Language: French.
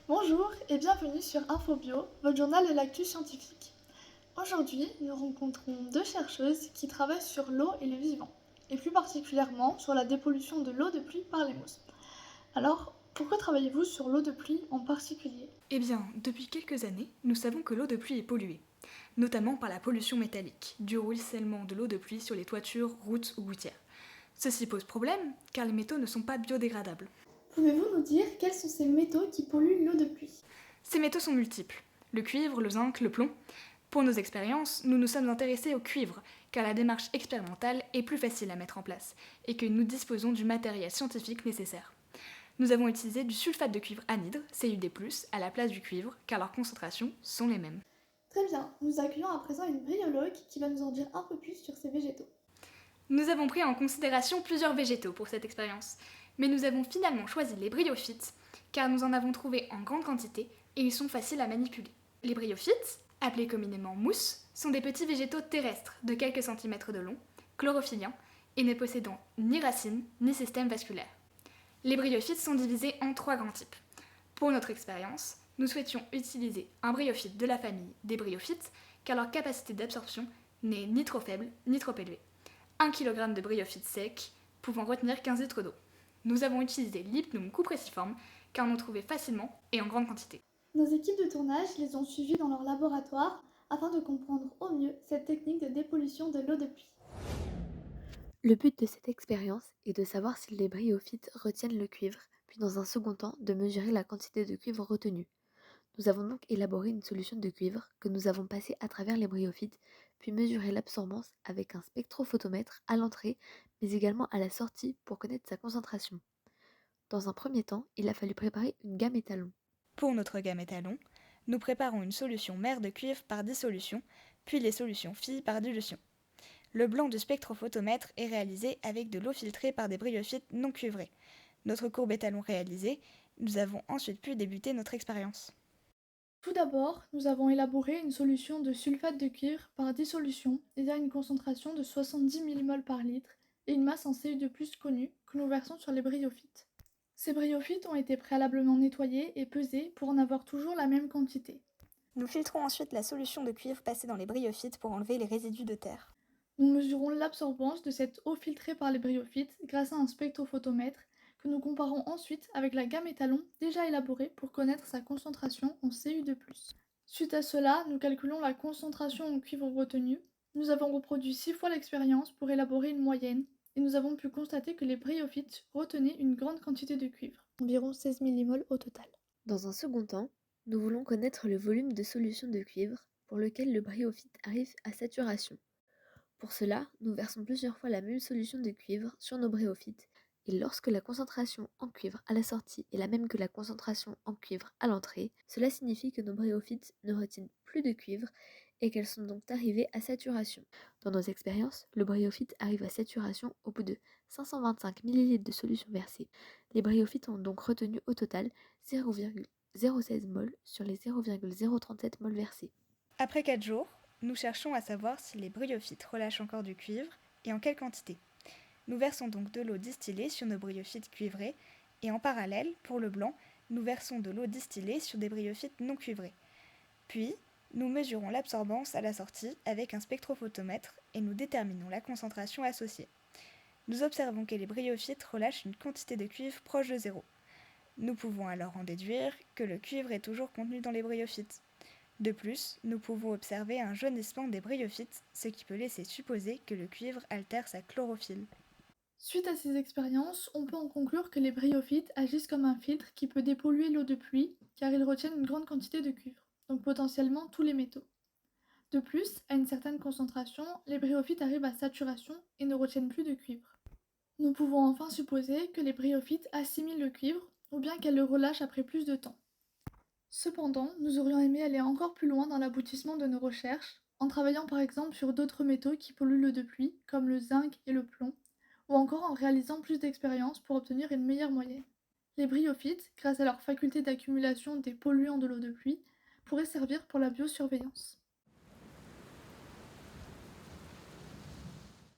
Bonjour et bienvenue sur InfoBio, votre journal de l'actu scientifique. Aujourd'hui, nous rencontrons deux chercheuses qui travaillent sur l'eau et le vivant, et plus particulièrement sur la dépollution de l'eau de pluie par les mousses. Alors, pourquoi travaillez-vous sur l'eau de pluie en particulier? Eh bien, depuis quelques années, nous savons que l'eau de pluie est polluée, notamment par la pollution métallique, due au ruissellement de l'eau de pluie sur les toitures, routes ou gouttières. Ceci pose problème, car les métaux ne sont pas biodégradables. Pouvez-vous nous dire quels sont ces métaux qui polluent l'eau de pluie? Ces métaux sont multiples, le cuivre, le zinc, le plomb. Pour nos expériences, nous nous sommes intéressés au cuivre, car la démarche expérimentale est plus facile à mettre en place, et que nous disposons du matériel scientifique nécessaire. Nous avons utilisé du sulfate de cuivre anhydre, CuD+, à la place du cuivre, car leurs concentrations sont les mêmes. Très bien, nous accueillons à présent une bryologue qui va nous en dire un peu plus sur ces végétaux. Nous avons pris en considération plusieurs végétaux pour cette expérience, mais nous avons finalement choisi les bryophytes, car nous en avons trouvé en grande quantité et ils sont faciles à manipuler. Les bryophytes, appelés communément mousses, sont des petits végétaux terrestres de quelques centimètres de long, chlorophylliens, et ne possédant ni racines ni système vasculaire. Les bryophytes sont divisés en trois grands types. Pour notre expérience, nous souhaitions utiliser un bryophyte de la famille des bryophytes, car leur capacité d'absorption n'est ni trop faible ni trop élevée. 1 kg de bryophyte sec, pouvant retenir 15 litres d'eau. Nous avons utilisé l'Hypnum cupressiforme, car on en trouvait facilement et en grande quantité. Nos équipes de tournage les ont suivis dans leur laboratoire afin de comprendre au mieux cette technique de dépollution de l'eau de pluie. Le but de cette expérience est de savoir si les bryophytes retiennent le cuivre, puis dans un second temps de mesurer la quantité de cuivre retenue. Nous avons donc élaboré une solution de cuivre que nous avons passée à travers les bryophytes, puis mesuré l'absorbance avec un spectrophotomètre à l'entrée, mais également à la sortie pour connaître sa concentration. Dans un premier temps, il a fallu préparer une gamme étalon. Pour notre gamme étalon, nous préparons une solution mère de cuivre par dissolution, puis les solutions filles par dilution. Le blanc du spectrophotomètre est réalisé avec de l'eau filtrée par des bryophytes non cuivrés. Notre courbe étalon réalisée, nous avons ensuite pu débuter notre expérience. Tout d'abord, nous avons élaboré une solution de sulfate de cuivre par dissolution et à une concentration de 70 mmol par litre et une masse en Cu2+ connue que nous versons sur les bryophytes. Ces bryophytes ont été préalablement nettoyés et pesés pour en avoir toujours la même quantité. Nous filtrons ensuite la solution de cuivre passée dans les bryophytes pour enlever les résidus de terre. Nous mesurons l'absorbance de cette eau filtrée par les bryophytes grâce à un spectrophotomètre que nous comparons ensuite avec la gamme étalon déjà élaborée pour connaître sa concentration en Cu2+. Suite à cela, nous calculons la concentration en cuivre retenue. Nous avons reproduit 6 fois l'expérience pour élaborer une moyenne et nous avons pu constater que les bryophytes retenaient une grande quantité de cuivre, environ 16 mmol au total. Dans un second temps, nous voulons connaître le volume de solution de cuivre pour lequel le bryophyte arrive à saturation. Pour cela, nous versons plusieurs fois la même solution de cuivre sur nos bryophytes et lorsque la concentration en cuivre à la sortie est la même que la concentration en cuivre à l'entrée, cela signifie que nos bryophytes ne retiennent plus de cuivre et qu'elles sont donc arrivées à saturation. Dans nos expériences, le bryophyte arrive à saturation au bout de 525 ml de solution versée. Les bryophytes ont donc retenu au total 0,016 mol sur les 0,037 mol versés. Après 4 jours, nous cherchons à savoir si les bryophytes relâchent encore du cuivre et en quelle quantité. Nous versons donc de l'eau distillée sur nos bryophytes cuivrés et en parallèle, pour le blanc, nous versons de l'eau distillée sur des bryophytes non cuivrés. Puis, nous mesurons l'absorbance à la sortie avec un spectrophotomètre et nous déterminons la concentration associée. Nous observons que les bryophytes relâchent une quantité de cuivre proche de zéro. Nous pouvons alors en déduire que le cuivre est toujours contenu dans les bryophytes. De plus, nous pouvons observer un jaunissement des bryophytes, ce qui peut laisser supposer que le cuivre altère sa chlorophylle. Suite à ces expériences, on peut en conclure que les bryophytes agissent comme un filtre qui peut dépolluer l'eau de pluie car ils retiennent une grande quantité de cuivre, donc potentiellement tous les métaux. De plus, à une certaine concentration, les bryophytes arrivent à saturation et ne retiennent plus de cuivre. Nous pouvons enfin supposer que les bryophytes assimilent le cuivre ou bien qu'elles le relâchent après plus de temps. Cependant, nous aurions aimé aller encore plus loin dans l'aboutissement de nos recherches, en travaillant par exemple sur d'autres métaux qui polluent l'eau de pluie, comme le zinc et le plomb, ou encore en réalisant plus d'expériences pour obtenir une meilleure moyenne. Les bryophytes, grâce à leur faculté d'accumulation des polluants de l'eau de pluie, pourraient servir pour la biosurveillance.